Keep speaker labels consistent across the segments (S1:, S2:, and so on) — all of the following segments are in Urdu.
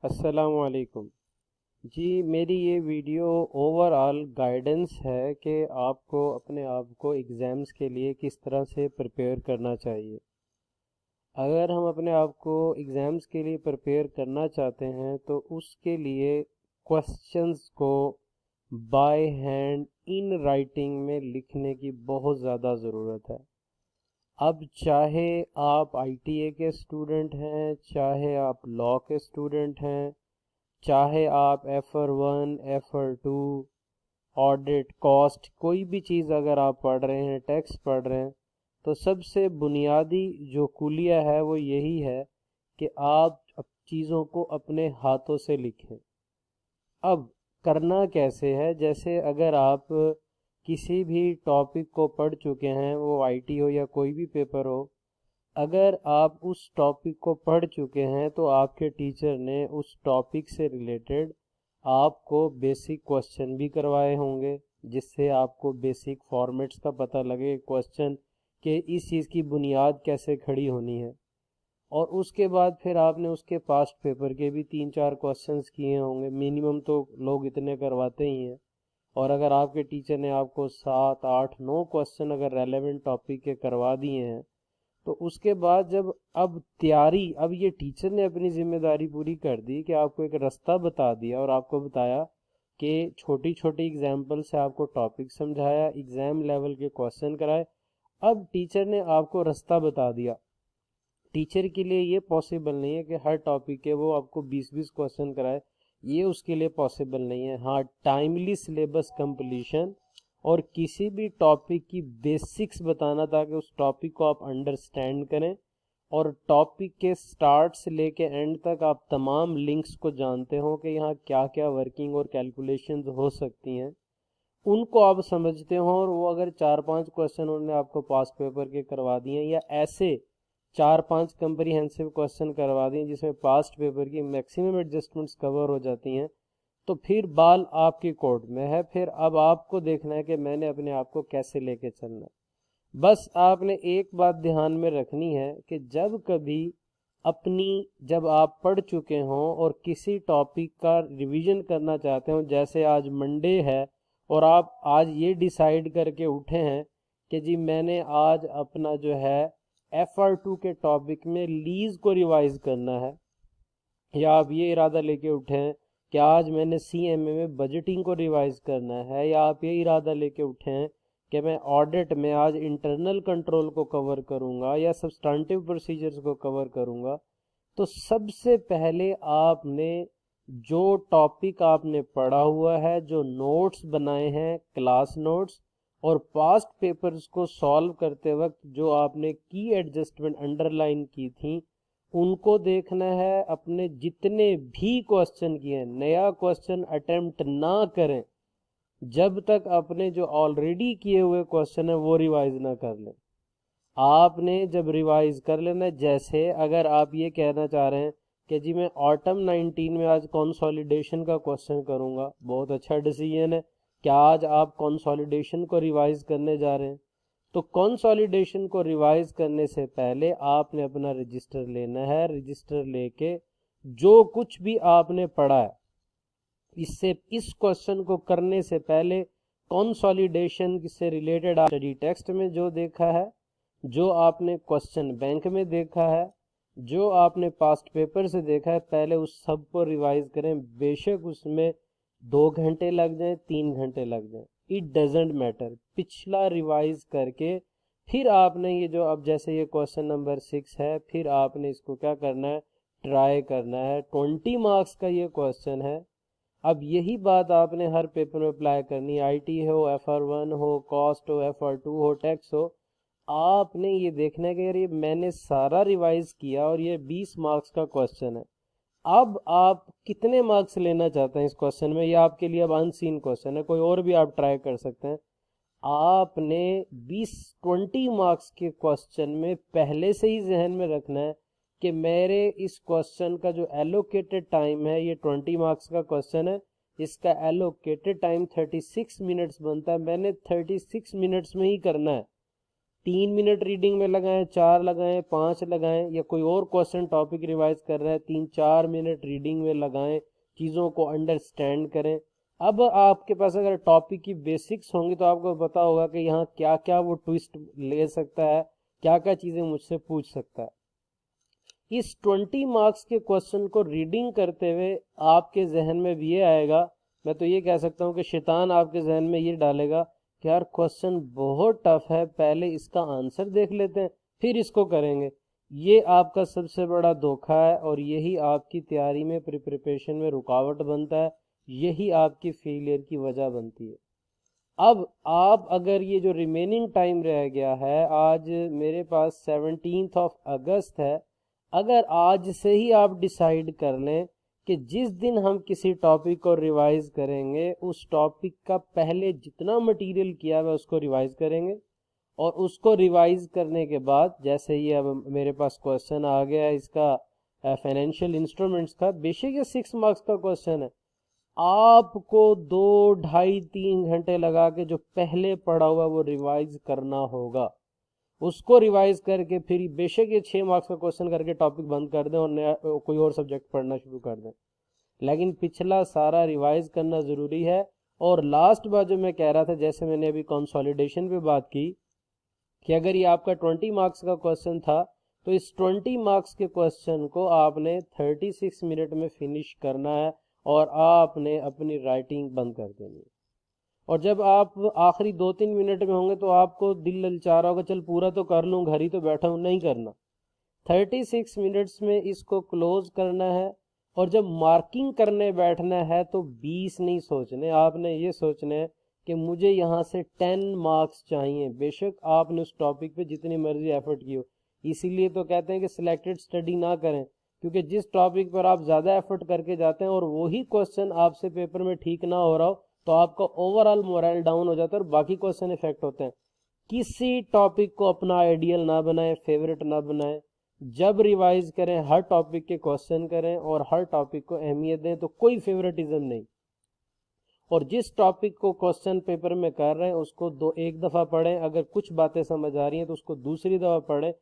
S1: السلام علیکم جی، میری یہ ویڈیو اوور آل گائیڈنس ہے کہ آپ کو اپنے آپ کو ایگزامز کے لیے کس طرح سے پریپیئر کرنا چاہیے۔ اگر ہم اپنے آپ کو ایگزامز کے لیے پریپیئر کرنا چاہتے ہیں تو اس کے لیے کوسچنز کو بائی ہینڈ ان رائٹنگ میں لکھنے کی بہت زیادہ ضرورت ہے۔ اب چاہے آپ آئی ٹی اے کے اسٹوڈنٹ ہیں، چاہے آپ لاء کے اسٹوڈنٹ ہیں، چاہے آپ FR1 FR2 آڈٹ کاسٹ کوئی بھی چیز اگر آپ پڑھ رہے ہیں، ٹیکس پڑھ رہے ہیں، تو سب سے بنیادی جو کلیہ ہے وہ یہی ہے کہ آپ چیزوں کو اپنے ہاتھوں سے لکھیں۔ اب کرنا کیسے ہے؟ جیسے اگر آپ کسی بھی ٹاپک کو پڑھ چکے ہیں، وہ آئی ٹی ہو یا کوئی بھی پیپر ہو، اگر آپ اس ٹاپک کو پڑھ چکے ہیں تو آپ کے ٹیچر نے اس ٹاپک سے ریلیٹڈ آپ کو بیسک کوسچن بھی کروائے ہوں گے، جس سے آپ کو بیسک فارمیٹس کا پتہ لگے کوسچن کہ اس چیز کی بنیاد کیسے کھڑی ہونی ہے۔ اور اس کے بعد پھر آپ نے اس کے پاسٹ پیپر کے بھی 3-4 کوسچنز کیے ہوں گے، منیمم تو لوگ اتنے کرواتے ہی ہیں۔ اور اگر آپ کے ٹیچر نے آپ کو 7 8 9 کوسچن اگر ریلیونٹ ٹاپک کے کروا دیے ہیں، تو اس کے بعد جب اب یہ ٹیچر نے اپنی ذمہ داری پوری کر دی کہ آپ کو ایک رستہ بتا دیا اور آپ کو بتایا کہ چھوٹی چھوٹی اگزامپل سے آپ کو ٹاپک سمجھایا، ایگزام لیول کے کوسچن کرائے۔ اب ٹیچر نے آپ کو رستہ بتا دیا، ٹیچر کے لیے یہ پاسبل نہیں ہے کہ ہر ٹاپک کے وہ آپ کو 20 کوسچن کرائے، یہ اس کے لیے پاسبل نہیں ہے۔ ہاں، ٹائملی سلیبس کمپلیشن اور کسی بھی ٹاپک کی بیسکس بتانا تاکہ اس ٹاپک کو آپ انڈرسٹینڈ کریں، اور ٹاپک کے سٹارٹ سے لے کے اینڈ تک آپ تمام لنکس کو جانتے ہوں کہ یہاں کیا کیا ورکنگ اور کیلکولیشنز ہو سکتی ہیں، ان کو آپ سمجھتے ہوں، اور وہ اگر 4-5 کوسچن انہوں نے آپ کو پاس پیپر کے کروا دیے ہیں، یا ایسے 4-5 کمپریہنسو کوسچن کروا دیے جس میں پاسٹ پیپر کی میکسیمم ایڈجسٹمنٹس کور ہو جاتی ہیں، تو پھر بال آپ کی کورٹ میں ہے۔ پھر اب آپ کو دیکھنا ہے کہ میں نے اپنے آپ کو کیسے لے کے چلنا ہے۔ بس آپ نے ایک بات دھیان میں رکھنی ہے کہ جب آپ پڑھ چکے ہوں اور کسی ٹاپک کا ریویژن کرنا چاہتے ہوں، جیسے آج منڈے ہے اور آپ آج یہ ڈیسائیڈ کر کے اٹھے ہیں کہ جی میں نے آج اپنا جو ہے FR2 کے ٹاپک میں لیز کو ریوائز کرنا ہے، یا آپ یہ ارادہ لے کے اٹھے ہیں کہ آج میں نے CMA میں بجٹنگ کو ریوائز کرنا ہے، یا آپ یہ ارادہ لے کے اٹھے ہیں کہ میں آڈٹ میں آج انٹرنل کنٹرول کو کور کروں گا یا سبسٹانٹیو پروسیجرز کو کور کروں گا، تو سب سے پہلے آپ نے جو ٹاپک آپ نے پڑھا ہوا ہے، جو نوٹس بنائے ہیں کلاس نوٹس، اور پاسٹ پیپرز کو سالو کرتے وقت جو آپ نے کی ایڈجسٹمنٹ انڈر لائن کی تھیں، ان کو دیکھنا ہے۔ اپنے جتنے بھی کوسچن کیے، نیا کوسچن اٹیمپٹ نہ کریں جب تک اپنے جو آلریڈی کیے ہوئے کوسچن ہیں وہ ریوائز نہ کر لیں۔ آپ نے جب ریوائز کر لینا، جیسے اگر آپ یہ کہنا چاہ رہے ہیں کہ جی میں آٹم 19 میں آج کنسولیڈیشن کا کوسچن کروں گا، بہت اچھا ڈیسیژن ہے کہ آج آپ کنسولیڈیشن کو ریوائز کرنے جا رہے ہیں، تو کنسولیڈیشن کو ریوائز کرنے سے پہلے آپ نے اپنا رجسٹر لینا ہے۔ رجسٹر لے کے جو کچھ بھی آپ نے پڑھا ہے، اس کوسچن کو کرنے سے پہلے کنسولیڈیشن سے ریلیٹڈ آپ اسٹڈی ٹیکسٹ میں جو دیکھا ہے، جو آپ نے کوسچن بینک میں دیکھا ہے، جو آپ نے پاسٹ پیپر سے دیکھا ہے، پہلے اس سب کو ریوائز کریں۔ بے شک اس میں 2 گھنٹے لگ جائیں، 3 گھنٹے لگ جائیں، اٹ ڈزنٹ میٹر۔ پچھلا ریوائز کر کے پھر آپ نے یہ جو اب جیسے یہ کوسچن نمبر 6 ہے، پھر آپ نے اس کو کیا کرنا ہے؟ ٹرائی کرنا ہے۔ 20 مارکس کا یہ کوسچن ہے۔ اب یہی بات آپ نے ہر پیپر میں اپلائی کرنی ہے، آئی ٹی ہو، FR1 ہو، کاسٹ ہو، FR2 ہو، ٹیکس ہو۔ آپ نے یہ دیکھنا ہے کہ یار یہ میں نے سارا ریوائز کیا اور یہ 20 مارکس کا کوسچن ہے۔ اب آپ کتنے مارکس لینا چاہتے ہیں اس کوسچن میں؟ یہ آپ کے لیے اب ان سین کوسچن ہے، کوئی اور بھی آپ ٹرائی کر سکتے ہیں۔ آپ نے 20 مارکس کے کوسچن میں پہلے سے ہی ذہن میں رکھنا ہے کہ میرے اس کوسچن کا جو ایلوکیٹڈ ٹائم ہے، یہ 20 مارکس کا کوسچن ہے، اس کا ایلوکیٹڈ ٹائم 36 منٹس بنتا ہے، میں نے 36 منٹس میں ہی کرنا ہے۔ 3 منٹ ریڈنگ میں لگائیں، 4 لگائیں، 5 لگائیں، یا کوئی اور کوشچن ٹاپک ریوائز کر رہا ہے 3-4 منٹ ریڈنگ میں لگائیں، چیزوں کو انڈرسٹینڈ کریں۔ اب آپ کے پاس اگر ٹاپک کی بیسکس ہوں گی تو آپ کو پتا ہوگا کہ یہاں کیا کیا وہ ٹویسٹ لے سکتا ہے، کیا کیا چیزیں مجھ سے پوچھ سکتا ہے۔ اس 20 مارکس کے کوشچن کو ریڈنگ کرتے ہوئے آپ کے ذہن میں بھی یہ آئے گا، میں تو یہ کہہ سکتا ہوں کہ شیطان آپ کے ذہن میں یہ ڈالے گا کہ یار کوشچن بہت ٹف ہے، پہلے اس کا آنسر دیکھ لیتے ہیں پھر اس کو کریں گے۔ یہ آپ کا سب سے بڑا دھوکہ ہے، اور یہی آپ کی تیاری میں پریپریشن میں رکاوٹ بنتا ہے، یہی آپ کی فیلئر کی وجہ بنتی ہے۔ اب آپ اگر یہ جو ریمیننگ ٹائم رہ گیا ہے، آج میرے پاس 17 اگست ہے، اگر آج سے ہی آپ ڈیسائیڈ کر لیں کہ جس دن ہم کسی ٹاپک کو ریوائز کریں گے اس ٹاپک کا پہلے جتنا مٹیریل کیا ہے اس کو ریوائز کریں گے، اور اس کو ریوائز کرنے کے بعد جیسے یہ اب میرے پاس کوشچن آ گیا ہے اس کا فائنینشیل انسٹرومنٹس کا، بے شک یہ 6 مارکس کا کوشچن ہے، آپ کو 2-2.5-3 گھنٹے لگا کے جو پہلے پڑھا ہوا وہ ریوائز کرنا ہوگا، اس کو ریوائز کر کے پھر بے شک یہ 6 مارکس کا کوشچن کر کے ٹاپک بند کر دیں اور نیا کوئی اور سبجیکٹ پڑھنا شروع کر دیں، لیکن پچھلا سارا ریوائز کرنا ضروری ہے۔ اور لاسٹ بات جو میں کہہ رہا تھا، جیسے میں نے ابھی کنسولیڈیشن پہ بات کی کہ اگر یہ آپ کا 20 مارکس کا کوشچن تھا تو اس 20 مارکس کے کوشچن کو آپ نے 36 منٹ میں فنش کرنا ہے، اور آپ نے اپنی رائٹنگ بند کر دینی ہے۔ اور جب آپ آخری 2-3 منٹ میں ہوں گے تو آپ کو دل للچا رہا ہوگا چل پورا تو کر لوں، گھر ہی تو بیٹھا ہوں، نہیں کرنا، 36 منٹس میں اس کو کلوز کرنا ہے۔ اور جب مارکنگ کرنے بیٹھنا ہے تو 20 نہیں سوچنے، آپ نے یہ سوچنا ہے کہ مجھے یہاں سے 10 مارکس چاہیے، بے شک آپ نے اس ٹاپک پہ جتنی مرضی ایفرٹ کی ہو۔ اسی لیے تو کہتے ہیں کہ سلیکٹڈ اسٹڈی نہ کریں، کیونکہ جس ٹاپک پر آپ زیادہ ایفرٹ کر کے جاتے ہیں اور وہی کوشچن آپ سے پیپر میں ٹھیک نہ ہو رہا ہو تو آپ کا اوور آل مورائل ڈاؤن ہو جاتا ہے اور باقی کوشچن افیکٹ ہوتے ہیں۔ کسی ٹاپک کو اپنا آئیڈیل نہ بنائیں، فیوریٹ نہ بنائیں، جب ریوائز کریں ہر ٹاپک کے کوشچن کریں اور ہر ٹاپک کو اہمیت دیں، تو کوئی فیوریٹزم نہیں۔ اور جس ٹاپک کو کوشچن پیپر میں کر رہے ہیں اس کو ایک دفعہ پڑھیں، اگر کچھ باتیں سمجھ آ رہی ہیں تو اس کو دوسری دفعہ پڑھیں،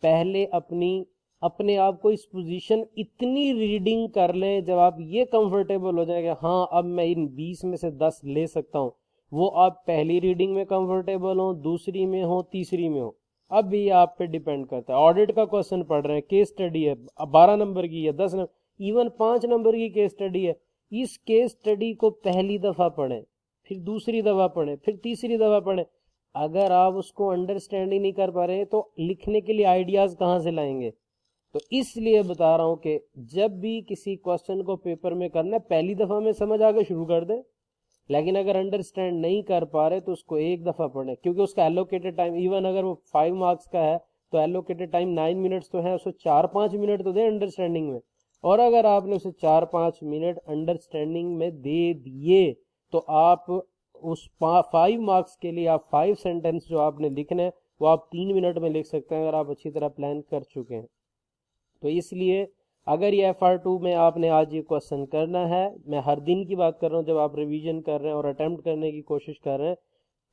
S1: پہلے اپنے آپ کو اس پوزیشن اتنی ریڈنگ کر لیں جب آپ یہ کمفرٹیبل ہو جائیں کہ ہاں اب میں ان 20 میں سے 10 لے سکتا ہوں، وہ آپ پہلی ریڈنگ میں کمفرٹیبل ہوں، دوسری میں ہوں، تیسری میں ہوں، اب بھی آپ پہ ڈیپینڈ کرتا ہے۔ آڈٹ کا کوشچن پڑھ رہے ہیں، کیس سٹڈی ہے 12 نمبر کی ہے، 10 نمبر، ایون 5 نمبر کی کیس سٹڈی ہے، اس کیس سٹڈی کو پہلی دفعہ پڑھیں، پھر دوسری دفعہ پڑھیں، پھر تیسری دفعہ پڑھیں۔ اگر آپ اس کو انڈرسٹینڈ ہی نہیں کر پا رہے تو لکھنے کے لیے آئیڈیاز کہاں سے لائیں گے؟ تو اس لیے بتا رہا ہوں کہ جب بھی کسی کوشچن کو پیپر میں کرنا ہے پہلی دفعہ میں سمجھ آ کے شروع کر دیں، لیکن اگر انڈرسٹینڈ نہیں کر پا رہے تو اس کو ایک دفعہ پڑھیں، کیونکہ اس کا ایلوکیٹڈ ٹائم ایون اگر وہ 5 مارکس کا ہے تو ایلوکیٹڈ ٹائم 9 منٹس تو ہے، اس کو 4-5 منٹ تو دیں انڈرسٹینڈنگ میں، اور اگر آپ نے اسے 4-5 منٹ انڈرسٹینڈنگ میں دے دیے تو آپ اس 5 مارکس کے لیے آپ 5 سینٹنس جو آپ نے لکھنا ہے وہ آپ 3 منٹ میں لکھ سکتے ہیں اگر آپ اچھی طرح پلان کر چکے ہیں۔ تو اس لیے اگر یہ FR2 میں آپ نے آج یہ کوشچن کرنا ہے، میں ہر دن کی بات کر رہا ہوں، جب آپ ریویژن کر رہے ہیں اور اٹیمپٹ کرنے کی کوشش کر رہے ہیں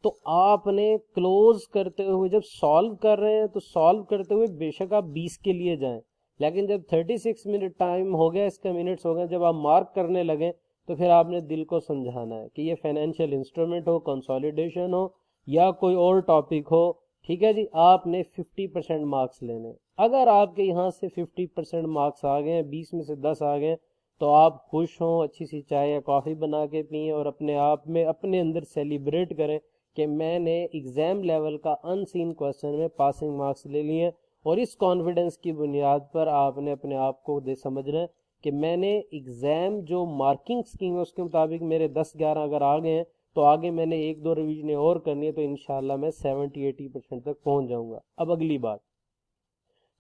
S1: تو آپ نے کلوز کرتے ہوئے جب سالو کر رہے ہیں تو سالو کرتے ہوئے بے شک آپ 20 کے لیے جائیں، لیکن جب 36 منٹ ٹائم ہو گیا، اس کا منٹس ہو گئے، جب آپ مارک کرنے لگیں تو پھر آپ نے دل کو سمجھانا ہے کہ یہ فائنینشیل انسٹرومنٹ ہو، کنسولیڈیشن ہو یا کوئی اور ٹاپک ہو، ٹھیک ہے جی، آپ نے 50% مارکس لینے۔ اگر آپ کے یہاں سے 50% مارکس آ گئے ہیں، 20 میں سے 10 آ گئے تو آپ خوش ہوں، اچھی سی چائے یا کافی بنا کے پئیں اور اپنے آپ میں اپنے اندر سیلیبریٹ کریں کہ میں نے ایگزام لیول کا ان سین کوشچن میں پاسنگ مارکس لے لیے ہیں، اور اس کانفیڈنس کی بنیاد پر آپ نے اپنے آپ کو سمجھنا ہے کہ میں نے ایگزام جو مارکنگ سکیم ہے اس کے مطابق میرے 10-11 اگر آ گئے ہیں تو آگے میں نے 1-2 ریویژنیں اور کرنی ہے تو انشاءاللہ میں 70-80% تک پہنچ جاؤں گا۔ اب اگلی بات،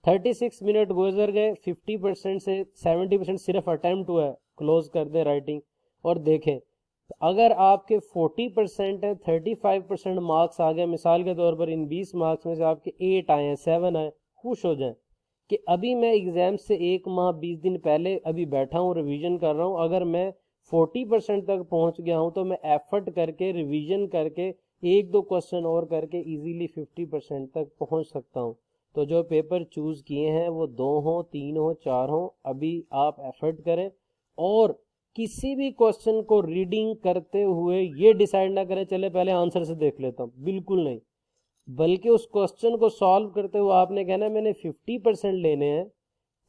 S1: 36 منٹ گزر گئے، 50% سے 70% صرف اٹیمپٹ ہوا ہے، کلوز کر دیں رائٹنگ اور دیکھیں اگر آپ کے 40% ہیں، 35% مارکس آ گئے، مثال کے طور پر ان 20 مارکس میں سے آپ کے 8 آئے ہیں، 7 آئے، خوش ہو جائیں کہ ابھی میں ایگزام سے 1 ماہ 20 دن پہلے ابھی بیٹھا ہوں، ریویژن کر رہا ہوں، اگر میں 40% تک پہنچ گیا ہوں تو میں ایفرٹ کر کے ریویژن کر کے ایک دو کوشچن اور کر کے ایزیلی 50% تک پہنچ سکتا ہوں. تو جو پیپر چوز کیے ہیں وہ 2 ہوں 3 ہوں 4 ہوں، ابھی آپ ایفرٹ کریں اور کسی بھی کوشچن کو ریڈنگ کرتے ہوئے یہ ڈیسائیڈ نہ کریں چلے پہلے آنسر سے دیکھ لیتا ہوں، بالکل نہیں، بلکہ اس کوشچن کو سالو کرتے ہوئے آپ نے کہنا ہے میں نے 50% لینے ہیں،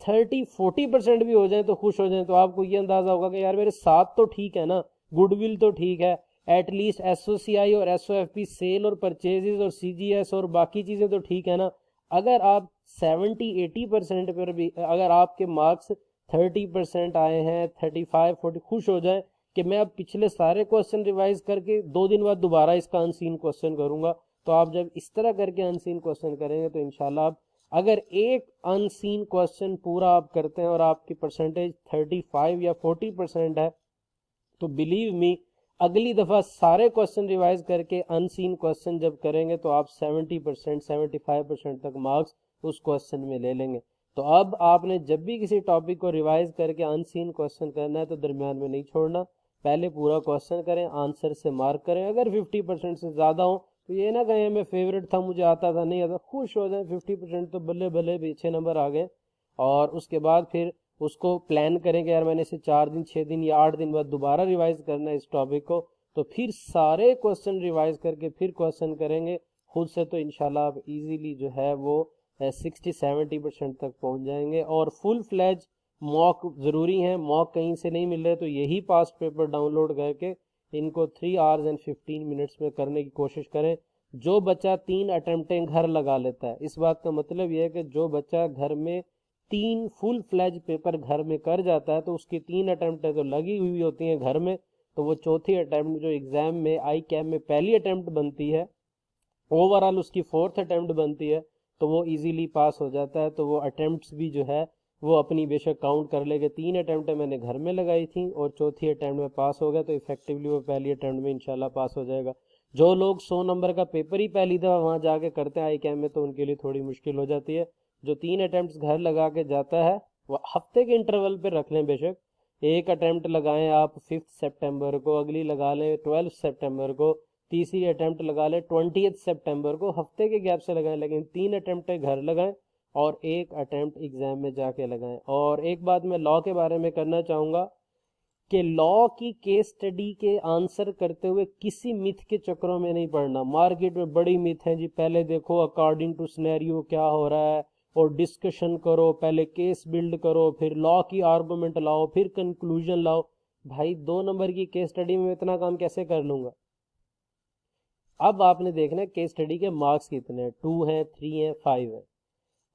S1: 30-40% بھی ہو جائیں تو خوش ہو جائیں. تو آپ کو یہ اندازہ ہوگا کہ یار میرے ساتھ تو ٹھیک ہے نا، گڈ ول تو ٹھیک ہے، at least S O C I اور S O F P sale اور پرچیزز اور سی جی ایس اور باقی چیزیں تو ٹھیک ہے نا. اگر آپ 70-80% پر بھی اگر آپ کے مارکس 30% آئے ہیں، 35-40 خوش ہو جائیں کہ میں اب پچھلے سارے کوشچن ریوائز کر کے 2 دن بعد دوبارہ اس کا انسین کوشچن کروں گا. تو آپ جب اس طرح کر کے انسین کوشچن کریں گے تو انشاءاللہ آپ اگر ایک انسین کوشچن پورا آپ کرتے ہیں اور آپ کی پرسنٹیج 35 یا 40% ہے تو بلیو می اگلی دفعہ سارے کوشچن ریوائز کر کے انسین کوشچن جب کریں گے تو آپ 70% 75% تک مارکس اس کوشچن میں لے لیں گے. تو اب آپ نے جب بھی کسی ٹاپک کو ریوائز کر کے انسین کوشچن کرنا ہے تو درمیان میں نہیں چھوڑنا، پہلے پورا کوشچن کریں، آنسر سے مارک کریں. اگر 50% سے زیادہ ہوں تو یہ نہ کہیں میں فیوریٹ تھا، مجھے آتا تھا نہیں آتا، خوش ہو جائیں 50% تو بلے بلے بھی 6 نمبر آ گئے. اور اس کے بعد پھر اس کو پلان کریں کہ یار میں نے اسے 4 دن 6 دن یا 8 دن بعد دوبارہ ریوائز کرنا ہے اس ٹاپک کو، تو پھر سارے کوشچن ریوائز کر کے پھر کوشچن کریں گے خود سے تو انشاءاللہ آپ ایزیلی جو ہے وہ 60-70% تک پہنچ جائیں گے. اور فل فلیج موک ضروری ہیں، موک کہیں سے نہیں مل رہے تو یہی پاسٹ پیپر ڈاؤن لوڈ کر کے ان کو 3 hours and 15 minutes میں کرنے کی کوشش کریں. جو بچہ 3 اٹیمپٹیں گھر لگا لیتا ہے، اس بات کا مطلب یہ ہے کہ جو بچہ گھر میں 3 فل فلیج پیپر گھر میں کر جاتا ہے تو اس کی 3 اٹیمپٹیں تو لگی ہوئی ہوتی ہیں گھر میں، تو وہ چوتھی اٹیمپٹ جو ایگزام میں آئی کیم میں پہلی اٹیمپٹ بنتی ہے، اوور آل اس کی 4th اٹیمپٹ بنتی ہے تو وہ ایزیلی پاس ہو جاتا ہے. تو وہ اٹیمپٹس بھی جو ہے وہ اپنی بے شک کاؤنٹ کر لے کہ 3 اٹیمپٹیں میں نے گھر میں لگائی تھیں اور چوتھی اٹیمپٹ میں پاس ہو گیا تو افیکٹولی وہ پہلی اٹیمپٹ میں انشاءاللہ پاس ہو جائے گا. جو لوگ 100 نمبر کا پیپر ہی پہلی دفعہ وہاں جا کے کرتے ہیں آئی کیم میں تو ان کے لیے تھوڑی مشکل ہو جاتی ہے. جو 3 اٹیمپٹس گھر لگا کے جاتا ہے وہ ہفتے کے انٹرول پہ رکھ لیں، بے شک ایک اٹیمپٹ لگائیں آپ 5 سپٹمبر کو، اگلی لگا لیں 12 سپٹمبر کو، تیسری اٹیمپٹ لگا لیں 20 سپٹمبر کو، ہفتے کے گیپ سے لگائیں، لیکن 3 اٹیمپٹیں گھر لگائیں اور ایک اٹیمپٹ ایگزام میں جا کے لگائیں. اور ایک بات میں لاء کے بارے میں کرنا چاہوں گا کہ لاء کی کیس سٹڈی کے آنسر کرتے ہوئے کسی میتھ کے چکروں میں نہیں پڑنا. مارکیٹ میں بڑی میتھ ہیں جی، پہلے دیکھو اکارڈنگ ٹو سینیریو کیا ہو رہا ہے اور ڈسکشن کرو، پہلے کیس بلڈ کرو، پھر لاء کی آرگومنٹ لاؤ، پھر کنکلوژن لاؤ. بھائی 2 نمبر کی کیس سٹڈی میں اتنا کام کیسے کر لوں گا؟ اب آپ نے دیکھنا ہے کیس سٹڈی کے مارکس کتنے ہیں، 2 ہیں 3 ہیں 5 ہیں.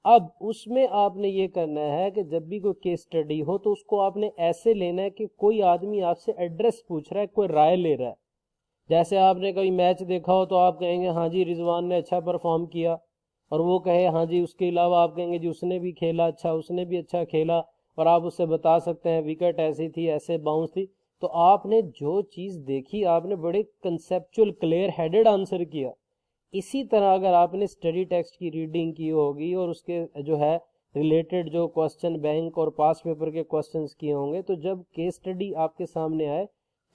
S1: اب اس میں آپ نے یہ کرنا ہے کہ جب بھی کوئی کیس سٹڈی ہو تو اس کو آپ نے ایسے لینا ہے کہ کوئی آدمی آپ سے ایڈریس پوچھ رہا ہے، کوئی رائے لے رہا ہے. جیسے آپ نے کوئی میچ دیکھا ہو تو آپ کہیں گے ہاں جی رضوان نے اچھا پرفارم کیا، اور وہ کہے ہاں جی، اس کے علاوہ آپ کہیں گے جی اس نے بھی کھیلا اچھا، اس نے بھی اچھا کھیلا، اور آپ اس سے بتا سکتے ہیں وکٹ ایسی تھی، ایسے باؤنس تھی. تو آپ نے جو چیز دیکھی آپ نے بڑے کنسیپچول کلیئر ہیڈڈ آنسر کیا. اسی طرح اگر آپ نے اسٹڈی ٹیکسٹ کی ریڈنگ کی ہوگی اور اس کے جو ہے ریلیٹڈ جو کوسچن بینک اور پاس پیپر کے کوسچنز کیے ہوں گے، تو جب کیس سٹڈی آپ کے سامنے آئے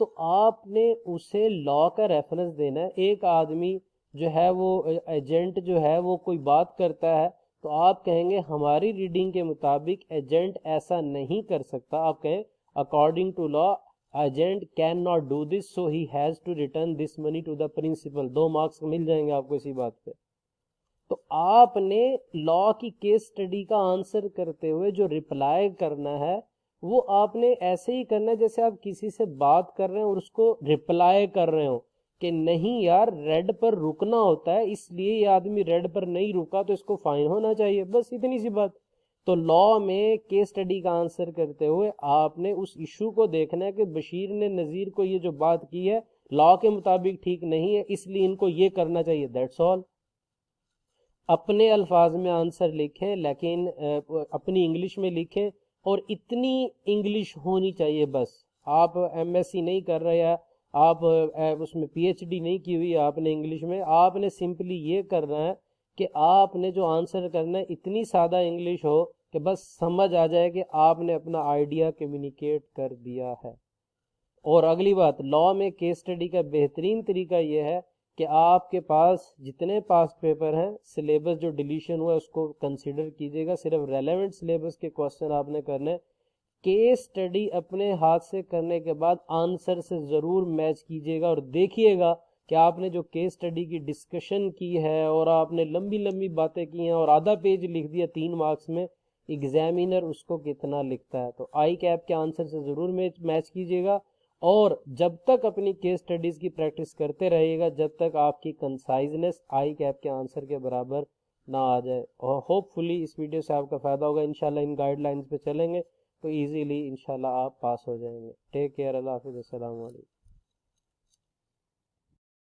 S1: تو آپ نے اسے لاء کا ریفرنس دینا ہے. ایک آدمی جو ہے وہ ایجنٹ جو ہے وہ کوئی بات کرتا ہے تو آپ کہیں گے ہماری ریڈنگ کے مطابق ایجنٹ ایسا نہیں کر سکتا. آپ کہیں according to law agent can not do this so he has to return this money to the principal. 2 marks مل جائیں گے آپ کو اسی بات پہ. تو آپ نے لاء کی کیس سٹڈی کا آنسر کرتے ہوئے جو رپلائی کرنا ہے وہ آپ نے ایسے ہی کرنا ہے جیسے آپ کسی سے بات کر رہے ہیں اور اس کو رپلائی کر رہے ہو کہ نہیں یار ریڈ پر رکنا ہوتا ہے، اس لیے یہ آدمی ریڈ پر نہیں رکا تو اس کو فائن ہونا چاہیے، بس اتنی سی بات. تو لاء میں کیس سٹڈی کا آنسر کرتے ہوئے آپ نے اس ایشو کو دیکھنا ہے کہ بشیر نے نذیر کو یہ جو بات کی ہے لاء کے مطابق ٹھیک نہیں ہے، اس لیے ان کو یہ کرنا چاہیے. That's all. اپنے الفاظ میں آنسر لکھیں لیکن اپنی انگلش میں لکھیں، اور اتنی انگلش ہونی چاہیے بس. آپ ایم ایس سی نہیں کر رہے ہیں، آپ اس میں پی ایچ ڈی نہیں کی ہوئی آپ نے انگلش میں، آپ نے سمپلی یہ کرنا ہے کہ آپ نے جو آنسر کرنا ہے اتنی سادہ انگلش ہو کہ بس سمجھ آ جائے کہ آپ نے اپنا آئیڈیا کمیونیکیٹ کر دیا ہے. اور اگلی بات، لاء میں کیس سٹڈی کا بہترین طریقہ یہ ہے کہ آپ کے پاس جتنے پاسٹ پیپر ہیں سلیبس جو ڈیلیشن ہوا ہے اس کو کنسیڈر کیجیے گا، صرف ریلیونٹ سلیبس کے کوسچن آپ نے کرنے۔ کیس اسٹڈی اپنے ہاتھ سے کرنے کے بعد آنسر سے ضرور میچ کیجیے گا، اور دیکھیے گا کہ آپ نے جو کیس اسٹڈی کی ڈسکشن کی ہے اور آپ نے لمبی لمبی باتیں کی ہیں اور آدھا پیج لکھ دیا 3 مارکس میں، ایگزامینر اس کو کتنا لکھتا ہے۔ تو آئی کیپ کے آنسر سے ضرور میچ کیجیے گا، اور جب تک اپنی کیس سٹڈیز کی پریکٹس کرتے رہیے گا جب تک آپ کی کنسائزنس آئی کیپ کے آنسر کے برابر نہ آ جائے۔ اور ہوپ فلی اس ویڈیو سے آپ کا فائدہ ہوگا، انشاءاللہ ان گائیڈ لائنز پہ چلیں گے تو ایزیلی انشاءاللہ آپ پاس ہو جائیں گے۔ ٹیک کیئر، اللہ حافظ، السلام علیکم۔